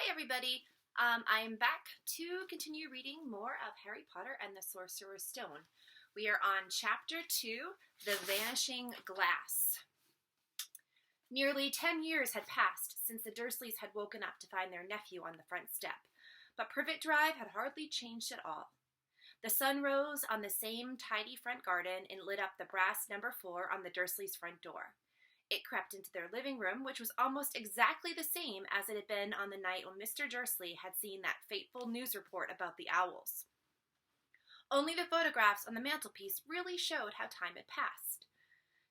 Hi, everybody. I am back to continue reading more of Harry Potter and the Sorcerer's Stone. We are on Chapter 2, The Vanishing Glass. Nearly 10 years had passed since the Dursleys had woken up to find their nephew on the front step, but Privet Drive had hardly changed at all. The sun rose on the same tidy front garden and lit up the brass number 4 on the Dursleys' front door. It crept into their living room, which was almost exactly the same as it had been on the night when Mr. Dursley had seen that fateful news report about the owls. Only the photographs on the mantelpiece really showed how time had passed.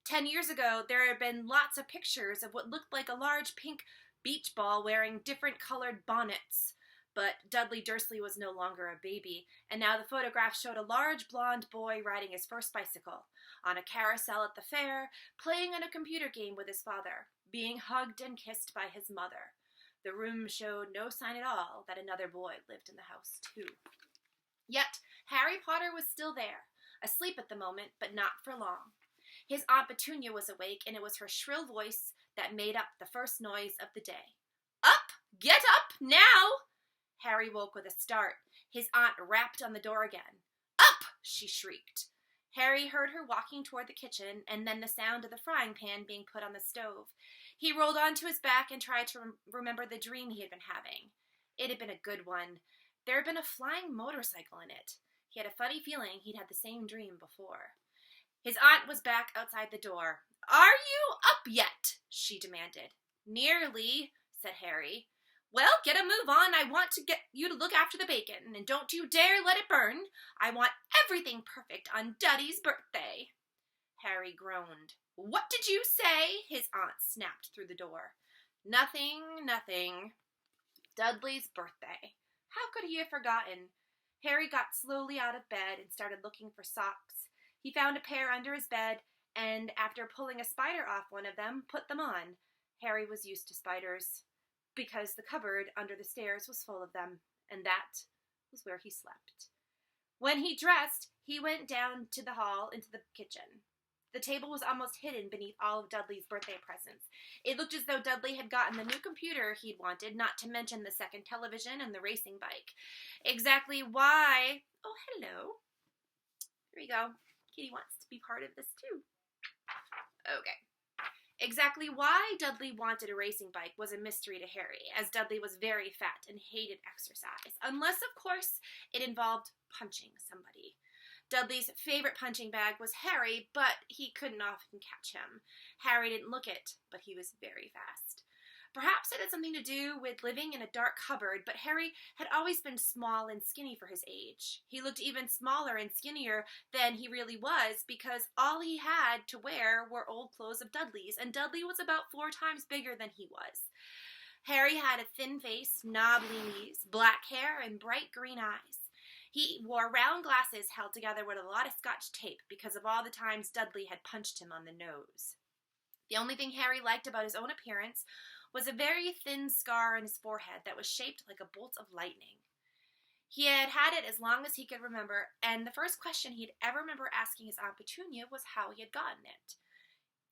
10 years ago, there had been lots of pictures of what looked like a large pink beach ball wearing different colored bonnets. But Dudley Dursley was no longer a baby, and now the photograph showed a large blonde boy riding his first bicycle, on a carousel at the fair, playing on a computer game with his father, being hugged and kissed by his mother. The room showed no sign at all that another boy lived in the house, too. Yet, Harry Potter was still there, asleep at the moment, but not for long. His Aunt Petunia was awake, and it was her shrill voice that made up the first noise of the day. "Up! Get up, now!" Harry woke with a start. His aunt rapped on the door again. "Up!" she shrieked. Harry heard her walking toward the kitchen, and then the sound of the frying pan being put on the stove. He rolled onto his back and tried to remember the dream he had been having. It had been a good one. There had been a flying motorcycle in it. He had a funny feeling he'd had the same dream before. His aunt was back outside the door. "Are you up yet?" she demanded. "Nearly," said Harry. "Well, get a move on. I want to get you to look after the bacon, and don't you dare let it burn. I want everything perfect on Dudley's birthday." Harry groaned. "What did you say?" his aunt snapped through the door. Nothing. Dudley's birthday. How could he have forgotten? Harry got slowly out of bed and started looking for socks. He found a pair under his bed, and after pulling a spider off one of them, put them on. Harry was used to spiders, because the cupboard under the stairs was full of them, and that was where he slept. When he dressed, he went down to the hall into the kitchen. The table was almost hidden beneath all of Dudley's birthday presents. It looked as though Dudley had gotten the new computer he'd wanted, not to mention the second television and the racing bike. Exactly why... Oh, hello. Here we go. Kitty wants to be part of this, too. Okay. Exactly why Dudley wanted a racing bike was a mystery to Harry, as Dudley was very fat and hated exercise, unless, of course, it involved punching somebody. Dudley's favorite punching bag was Harry, but he couldn't often catch him. Harry didn't look it, but he was very fast. Perhaps it had something to do with living in a dark cupboard, but Harry had always been small and skinny for his age. He looked even smaller and skinnier than he really was, because all he had to wear were old clothes of Dudley's, and Dudley was about 4 times bigger than he was. Harry had a thin face, knobbly knees, black hair, and bright green eyes. He wore round glasses held together with a lot of Scotch tape because of all the times Dudley had punched him on the nose. The only thing Harry liked about his own appearance was a very thin scar on his forehead that was shaped like a bolt of lightning. He had had it as long as he could remember, and the first question he'd ever remember asking his Aunt Petunia was how he had gotten it.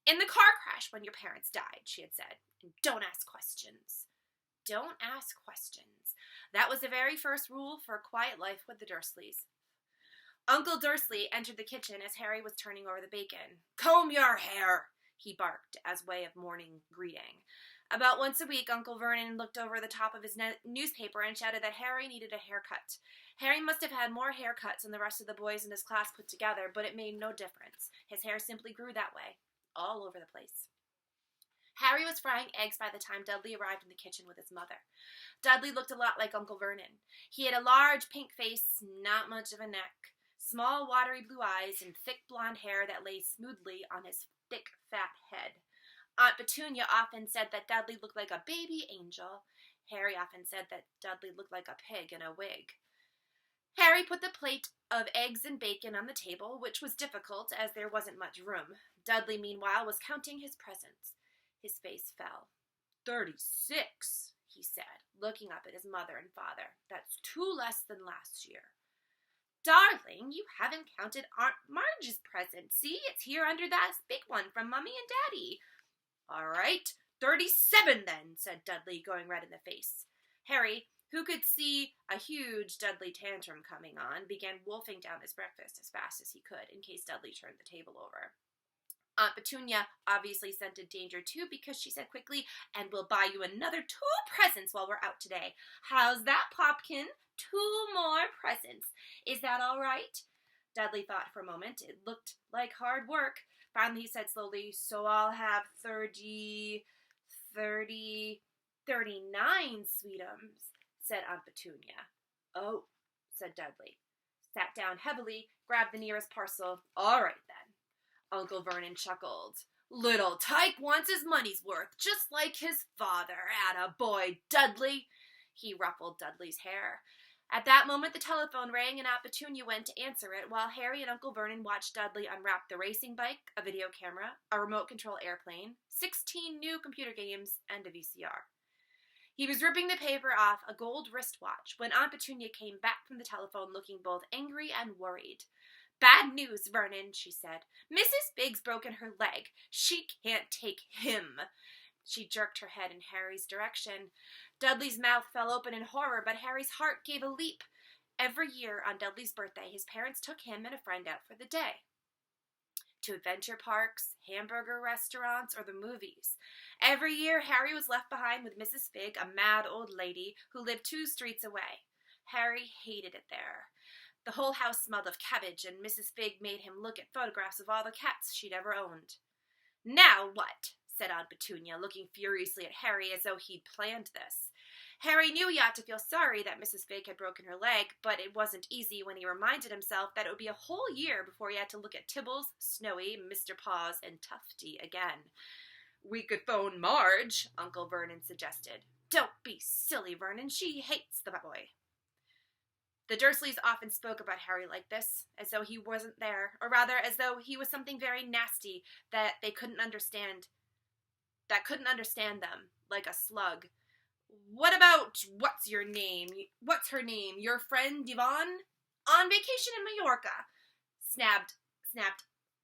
"In the car crash when your parents died," she had said, "and don't ask questions." Don't ask questions. That was the very first rule for a quiet life with the Dursleys. Uncle Dursley entered the kitchen as Harry was turning over the bacon. "Comb your hair," he barked as way of morning greeting. About once a week, Uncle Vernon looked over the top of his newspaper and shouted that Harry needed a haircut. Harry must have had more haircuts than the rest of the boys in his class put together, but it made no difference. His hair simply grew that way, all over the place. Harry was frying eggs by the time Dudley arrived in the kitchen with his mother. Dudley looked a lot like Uncle Vernon. He had a large pink face, not much of a neck, small watery blue eyes, and thick blonde hair that lay smoothly on his thick, fat head. Aunt Petunia often said that Dudley looked like a baby angel. Harry often said that Dudley looked like a pig in a wig. Harry put the plate of eggs and bacon on the table, which was difficult as there wasn't much room. Dudley, meanwhile, was counting his presents. His face fell. 36, he said, looking up at his mother and father. "That's 2 less than last year." "Darling, you haven't counted Aunt Marge's present. See, it's here under that big one from Mummy and Daddy." "All right, 37 then," said Dudley, going red in the face. Harry, who could see a huge Dudley tantrum coming on, began wolfing down his breakfast as fast as he could in case Dudley turned the table over. Aunt Petunia obviously scented danger too because she said quickly, "And we'll buy you another 2 presents while we're out today. How's that, Popkin? 2 more presents. Is that all right?" Dudley thought for a moment. It looked like hard work. Finally he said slowly, "So I'll have 39 sweetums," said Aunt Petunia. "Oh," said Dudley. Sat down heavily, grabbed the nearest parcel. "All right, then." Uncle Vernon chuckled. "Little Tyke wants his money's worth, just like his father. Attaboy, Dudley." He ruffled Dudley's hair. At that moment, the telephone rang, and Aunt Petunia went to answer it, while Harry and Uncle Vernon watched Dudley unwrap the racing bike, a video camera, a remote-control airplane, 16 new computer games, and a VCR. He was ripping the paper off a gold wristwatch when Aunt Petunia came back from the telephone looking both angry and worried. "Bad news, Vernon," she said. "Mrs. Big's broken her leg. She can't take him." She jerked her head in Harry's direction. Dudley's mouth fell open in horror, but Harry's heart gave a leap. Every year on Dudley's birthday, his parents took him and a friend out for the day. To adventure parks, hamburger restaurants, or the movies. Every year, Harry was left behind with Mrs. Fig, a mad old lady who lived 2 streets away. Harry hated it there. The whole house smelled of cabbage, and Mrs. Fig made him look at photographs of all the cats she'd ever owned. "Now what?" said Aunt Petunia, looking furiously at Harry as though he'd planned this. Harry knew he ought to feel sorry that Mrs. Fig had broken her leg, but it wasn't easy when he reminded himself that it would be a whole year before he had to look at Tibbles, Snowy, Mr. Paws, and Tufty again. "We could phone Marge," Uncle Vernon suggested. "Don't be silly, Vernon. She hates the boy." The Dursleys often spoke about Harry like this, as though he wasn't there, or rather as though he was something very nasty that they couldn't understand them, like a slug. "What about what's her name, your friend Yvonne? On vacation in Majorca," snapped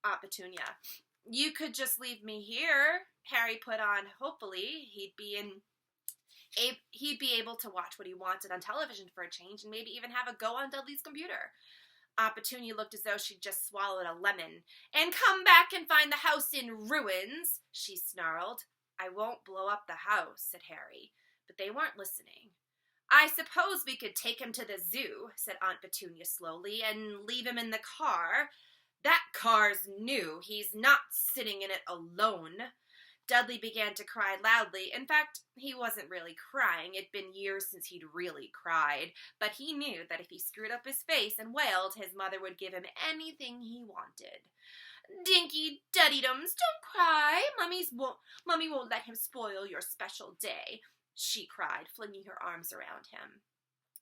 Aunt Petunia. "You could just leave me here," Harry put on. Hopefully, he'd be able to watch what he wanted on television for a change and maybe even have a go on Dudley's computer. Aunt Petunia looked as though she'd just swallowed a lemon. "And come back and find the house in ruins," she snarled. "I won't blow up the house," said Harry, but they weren't listening. "I suppose we could take him to the zoo," said Aunt Petunia slowly, "and leave him in the car. That car's new. He's not sitting in it alone." Dudley began to cry loudly. In fact, he wasn't really crying. It'd been years since he'd really cried. But he knew that if he screwed up his face and wailed, his mother would give him anything he wanted. "Dinky Duddydums, don't cry. Mummy won't let him spoil your special day," she cried, flinging her arms around him.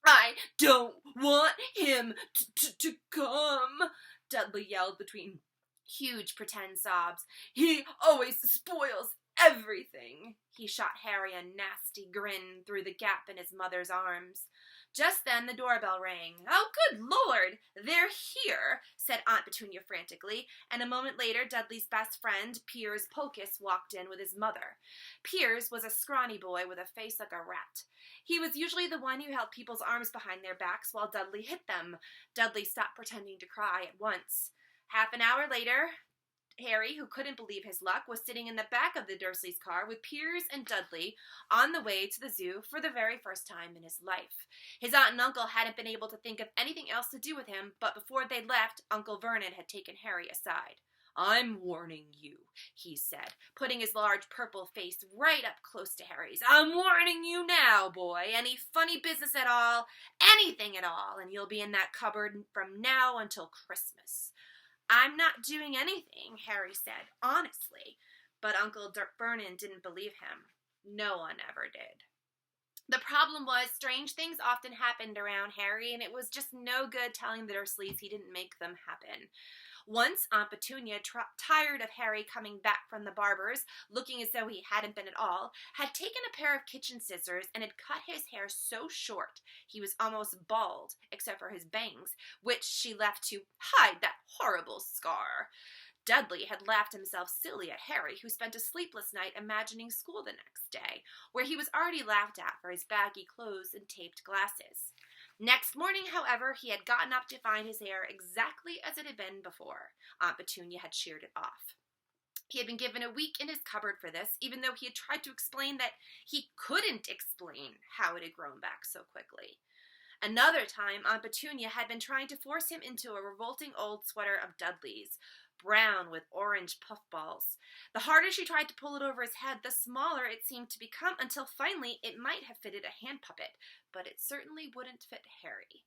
"I don't want him to come," Dudley yelled between huge pretend sobs. "He always spoils everything." He shot Harry a nasty grin through the gap in his mother's arms. Just then the doorbell rang. "Oh, good Lord, they're here," said Aunt Petunia frantically, and a moment later Dudley's best friend, Piers Pocus, walked in with his mother. Piers was a scrawny boy with a face like a rat. He was usually the one who held people's arms behind their backs while Dudley hit them. Dudley stopped pretending to cry at once. Half an hour later, Harry, who couldn't believe his luck, was sitting in the back of the Dursleys' car with Piers and Dudley on the way to the zoo for the very first time in his life. His aunt and uncle hadn't been able to think of anything else to do with him, but before they left, Uncle Vernon had taken Harry aside. "I'm warning you," he said, putting his large purple face right up close to Harry's. "I'm warning you now, boy. Any funny business at all, anything at all, and you'll be in that cupboard from now until Christmas." "I'm not doing anything," Harry said, honestly. But Uncle Vernon didn't believe him. No one ever did. The problem was, strange things often happened around Harry, and it was just no good telling the Dursleys he didn't make them happen. Once Aunt Petunia, tired of Harry coming back from the barber's, looking as though he hadn't been at all, had taken a pair of kitchen scissors and had cut his hair so short he was almost bald, except for his bangs, which she left to hide that horrible scar. Dudley had laughed himself silly at Harry, who spent a sleepless night imagining school the next day, where he was already laughed at for his baggy clothes and taped glasses. Next morning, however, he had gotten up to find his hair exactly as it had been before. Aunt Petunia had sheared it off. He had been given a week in his cupboard for this, even though he had tried to explain that he couldn't explain how it had grown back so quickly. Another time, Aunt Petunia had been trying to force him into a revolting old sweater of Dudley's, brown with orange puffballs. The harder she tried to pull it over his head, the smaller it seemed to become, until finally it might have fitted a hand puppet, but it certainly wouldn't fit Harry.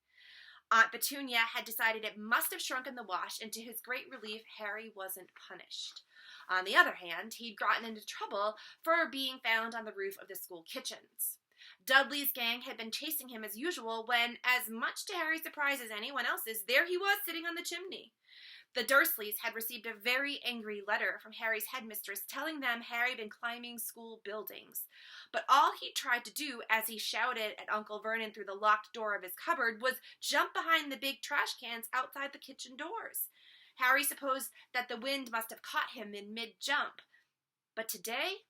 Aunt Petunia had decided it must have shrunk in the wash, and to his great relief, Harry wasn't punished. On the other hand, he'd gotten into trouble for being found on the roof of the school kitchens. Dudley's gang had been chasing him as usual when, as much to Harry's surprise as anyone else's, there he was sitting on the chimney. The Dursleys had received a very angry letter from Harry's headmistress telling them Harry had been climbing school buildings. But all he tried to do as he shouted at Uncle Vernon through the locked door of his cupboard was jump behind the big trash cans outside the kitchen doors. Harry supposed that the wind must have caught him in mid-jump. But today,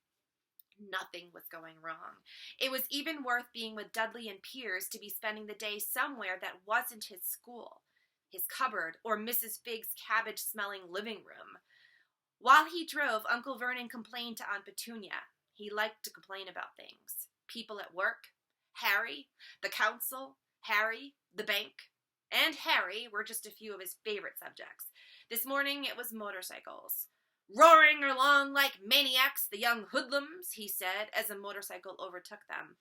nothing was going wrong. It was even worth being with Dudley and Piers to be spending the day somewhere that wasn't his school, his cupboard, or Mrs. Figg's cabbage-smelling living room. While he drove, Uncle Vernon complained to Aunt Petunia. He liked to complain about things. People at work, Harry, the council, Harry, the bank, and Harry were just a few of his favorite subjects. This morning it was motorcycles. "Roaring along like maniacs, the young hoodlums," he said, as a motorcycle overtook them.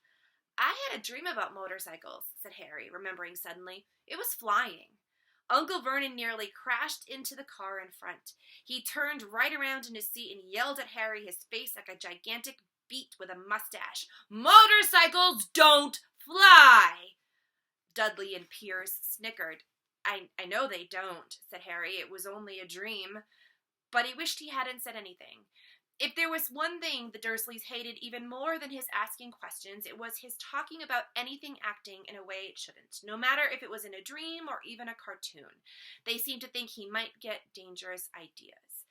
"I had a dream about motorcycles," said Harry, remembering suddenly. "It was flying." Uncle Vernon nearly crashed into the car in front. He turned right around in his seat and yelled at Harry, his face like a gigantic beet with a mustache. "Motorcycles don't fly!" Dudley and Piers snickered. I know they don't," said Harry. "It was only a dream." But he wished he hadn't said anything. If there was one thing the Dursleys hated even more than his asking questions, it was his talking about anything acting in a way it shouldn't, no matter if it was in a dream or even a cartoon. They seemed to think he might get dangerous ideas.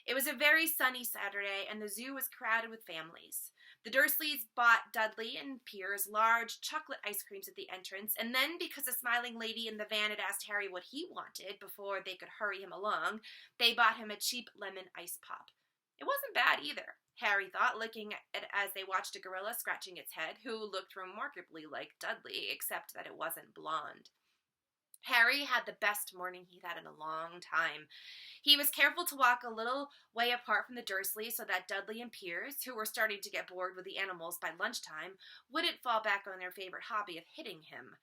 It was a very sunny Saturday, and the zoo was crowded with families. The Dursleys bought Dudley and Piers large chocolate ice creams at the entrance, and then, because a smiling lady in the van had asked Harry what he wanted before they could hurry him along, they bought him a cheap lemon ice pop. It wasn't bad either, Harry thought, looking at it as they watched a gorilla scratching its head, who looked remarkably like Dudley, except that it wasn't blonde. Harry had the best morning he'd had in a long time. He was careful to walk a little way apart from the Dursleys so that Dudley and Piers, who were starting to get bored with the animals by lunchtime, wouldn't fall back on their favorite hobby of hitting him.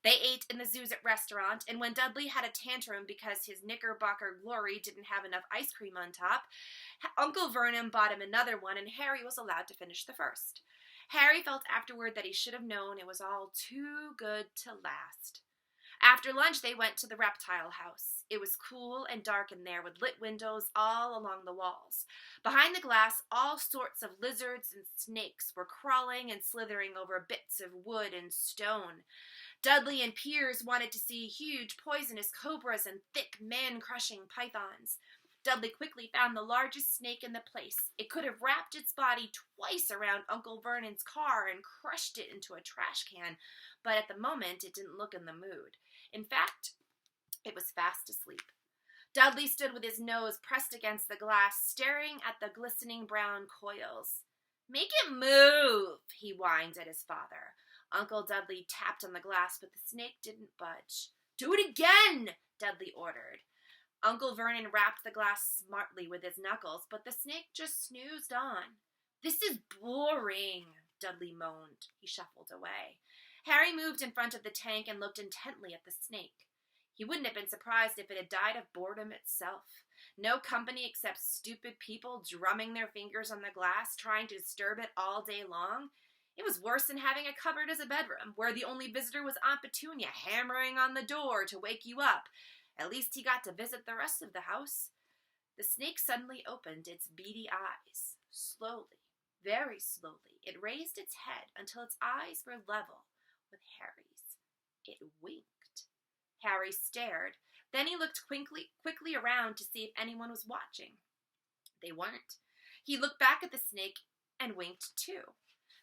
They ate in the zoo's restaurant, and when Dudley had a tantrum because his Knickerbocker glory didn't have enough ice cream on top, Uncle Vernon bought him another one, and Harry was allowed to finish the first. Harry felt afterward that he should have known it was all too good to last. After lunch, they went to the reptile house. It was cool and dark in there, with lit windows all along the walls. Behind the glass, all sorts of lizards and snakes were crawling and slithering over bits of wood and stone. Dudley and Piers wanted to see huge poisonous cobras and thick man-crushing pythons. Dudley quickly found the largest snake in the place. It could have wrapped its body twice around Uncle Vernon's car and crushed it into a trash can, but at the moment it didn't look in the mood. In fact, it was fast asleep. Dudley stood with his nose pressed against the glass, staring at the glistening brown coils. "Make it move," he whined at his father. Uncle Dudley tapped on the glass, but the snake didn't budge. "Do it again," Dudley ordered. Uncle Vernon rapped the glass smartly with his knuckles, but the snake just snoozed on. "This is boring," Dudley moaned. He shuffled away. Harry moved in front of the tank and looked intently at the snake. He wouldn't have been surprised if it had died of boredom itself. No company except stupid people drumming their fingers on the glass, trying to disturb it all day long. It was worse than having a cupboard as a bedroom, where the only visitor was Aunt Petunia hammering on the door to wake you up. At least he got to visit the rest of the house. The snake suddenly opened its beady eyes. Slowly, very slowly, it raised its head until its eyes were level with Harry's. It winked. Harry stared. Then he looked quickly around to see if anyone was watching. They weren't. He looked back at the snake and winked too.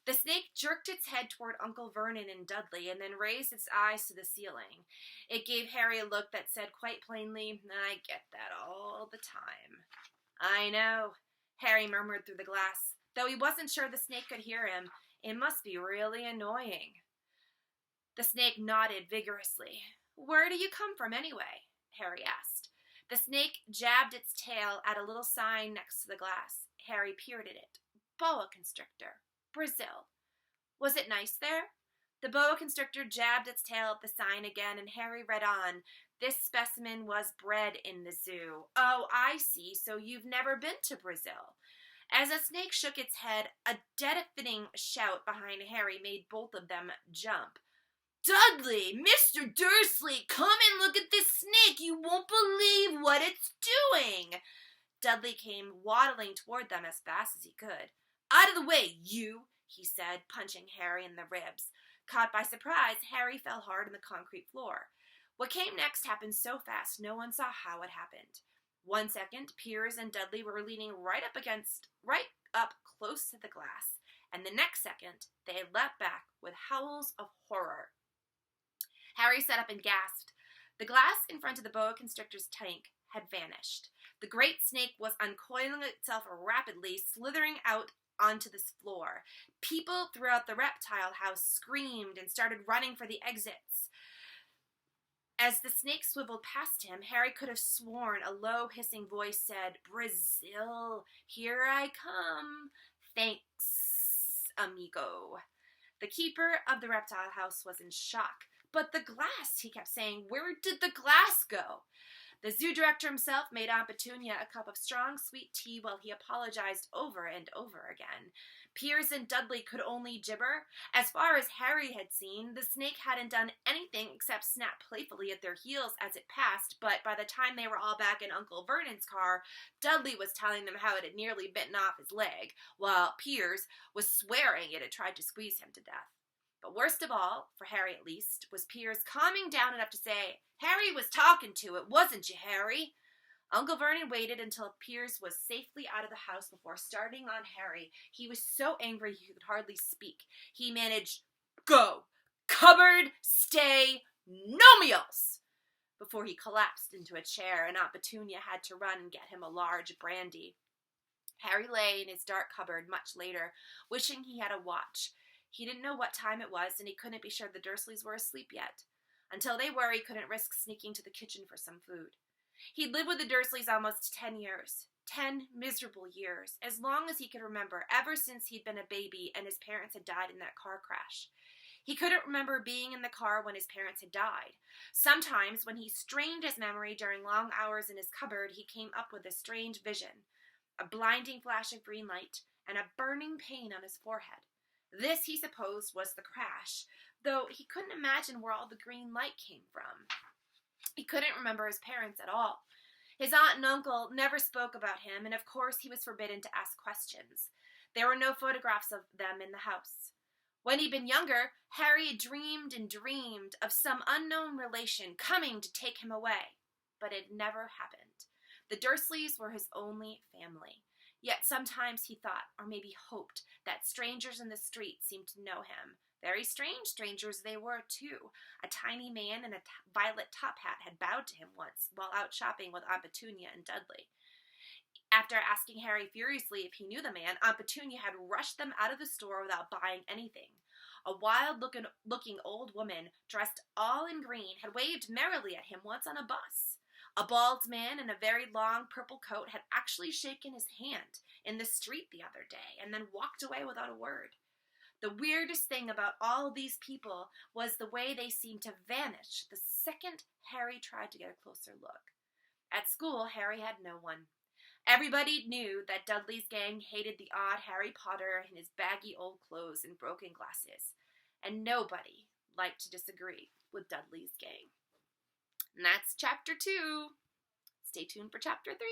The snake jerked its head toward Uncle Vernon and Dudley and then raised its eyes to the ceiling. It gave Harry a look that said quite plainly, "I get that all the time." "I know," Harry murmured through the glass, though he wasn't sure the snake could hear him. "It must be really annoying." The snake nodded vigorously. "Where do you come from, anyway?" Harry asked. The snake jabbed its tail at a little sign next to the glass. Harry peered at it. "Boa constrictor, Brazil." "Was it nice there?" The boa constrictor jabbed its tail at the sign again, and Harry read on. "This specimen was bred in the zoo." "Oh, I see, so you've never been to Brazil." As the snake shook its head, a deafening shout behind Harry made both of them jump. "Dudley! Mr. Dursley! Come and look at this snake! You won't believe what it's doing!" Dudley came waddling toward them as fast as he could. "Out of the way, you!" he said, punching Harry in the ribs. Caught by surprise, Harry fell hard on the concrete floor. What came next happened so fast no one saw how it happened. 1 second, Piers and Dudley were leaning right up close to the glass, and the next second they had leapt back with howls of horror. Harry sat up and gasped. The glass in front of the boa constrictor's tank had vanished. The great snake was uncoiling itself rapidly, slithering out onto the floor. People throughout the reptile house screamed and started running for the exits. As the snake swiveled past him, Harry could have sworn a low, hissing voice said, "Brazil, here I come. Thanks, amigo." The keeper of the reptile house was in shock. "But the glass," he kept saying. "Where did the glass go?" The zoo director himself made Aunt Petunia a cup of strong, sweet tea while he apologized over and over again. Piers and Dudley could only gibber. As far as Harry had seen, the snake hadn't done anything except snap playfully at their heels as it passed, but by the time they were all back in Uncle Vernon's car, Dudley was telling them how it had nearly bitten off his leg, while Piers was swearing it had tried to squeeze him to death. But worst of all, for Harry at least, was Piers calming down enough to say, "Harry was talking to it, wasn't you, Harry?" Uncle Vernon waited until Piers was safely out of the house before starting on Harry. He was so angry he could hardly speak. He managed, "Go! Cupboard! Stay! No meals!" before he collapsed into a chair, and Aunt Petunia had to run and get him a large brandy. Harry lay in his dark cupboard much later, wishing he had a watch. He didn't know what time it was, and he couldn't be sure the Dursleys were asleep yet. Until they were, he couldn't risk sneaking to the kitchen for some food. He'd lived with the Dursleys almost 10 years. 10 miserable years, as long as he could remember, ever since he'd been a baby and his parents had died in that car crash. He couldn't remember being in the car when his parents had died. Sometimes, when he strained his memory during long hours in his cupboard, he came up with a strange vision. A blinding flash of green light and a burning pain on his forehead. This, he supposed, was the crash, though he couldn't imagine where all the green light came from. He couldn't remember his parents at all. His aunt and uncle never spoke about him, and of course he was forbidden to ask questions. There were no photographs of them in the house. When he'd been younger, Harry had dreamed and dreamed of some unknown relation coming to take him away, but it never happened. The Dursleys were his only family. Yet sometimes he thought, or maybe hoped, that strangers in the street seemed to know him. Very strange strangers they were, too. A tiny man in a violet top hat had bowed to him once while out shopping with Aunt Petunia and Dudley. After asking Harry furiously if he knew the man, Aunt Petunia had rushed them out of the store without buying anything. A wild-looking old woman, dressed all in green, had waved merrily at him once on a bus. A bald man in a very long purple coat had actually shaken his hand in the street the other day and then walked away without a word. The weirdest thing about all these people was the way they seemed to vanish the second Harry tried to get a closer look. At school, Harry had no one. Everybody knew that Dudley's gang hated the odd Harry Potter in his baggy old clothes and broken glasses, and nobody liked to disagree with Dudley's gang. And that's Chapter 2. Stay tuned for Chapter 3.